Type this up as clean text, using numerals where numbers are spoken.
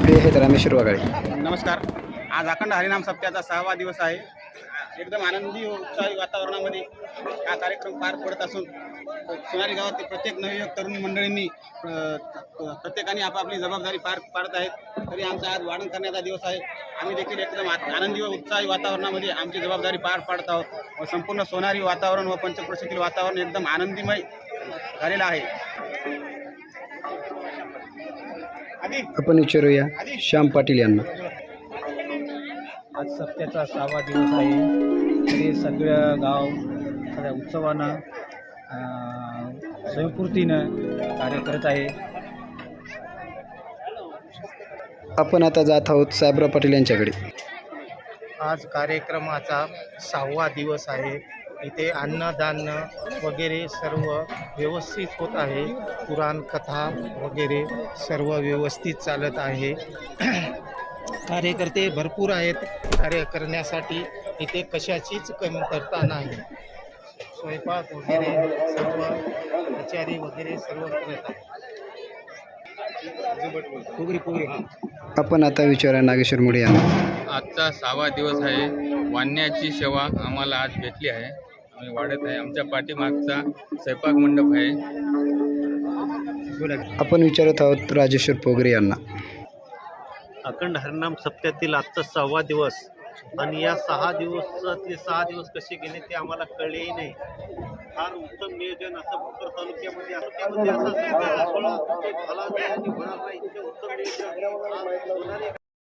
हे आहेत रामेश्वर वाघाळे. नमस्कार. आज अखंड हरिनाम सप्त्याचा 6वा दिवस आहे. एकदम आनंदी व उत्साही वातावरणामध्ये हा कार्यक्रम पार पडत असून सोनारी गावातील प्रत्येक नवयुवक तरुण मंडळींनी प्रत्येकाने आपापली जबाबदारी पार पाडत आहेत. तरी आमचा आज वाढण करण्याचा दिवस आहे. आम्ही देखील एकदम आनंदी व उत्साही वातावरणामध्ये आमची जबाबदारी पार पाडत आहोत व संपूर्ण सोनारी वातावरण व पंचक्रोशीतील वातावरण एकदम आनंदीमय झालेलं आहे. आपण विचारूया श्याम पाटील यांना. आज सप्त्याचा 6वा दिवस आहे. तरी सगळं गाव सगळ्या उत्सवानं स्वयंपूर्तीनं कार्य करत आहे. आपण आता जात आहोत साहेबराव पाटील यांच्याकडे. आज कार्यक्रमाचा 6वा दिवस आहे. इथे अन्नदान वगैरे सर्व व्यवस्थित होत आहे. पुराण कथा वगैरे सर्व व्यवस्थित चालत आहे. कार्यकर्ते भरपूर आहेत. कार्य करण्यासाठी इथे कशाचीच कमतरता नाही. स्वयंपाक वगैरे सर्व आचारी वगैरे सर्व करत आहे. आपण आता विचारूया नागेश्वर मुळे यांना. आजचा 6वा दिवस आहे. वाण्याची सेवा आम्हाला आज भेटली आहे. आम्ही वाढत आहे. आमच्या पाठीमागचा स्वयंपाक मंडप आहे. आपण विचारत आहोत राजेश्वर पोगरे यांना. अखंड हरिनाम सप्त्यातील आजचा 6वा दिवस आणि या 6 दिवसातले 6 दिवस कसे गेले ते आम्हाला कळलेही नाही. फार उत्तम नियोजन असं भोकर तालुक्यामध्ये असं झाला नाही आणि होणार नाही इतके उत्तम नियोजन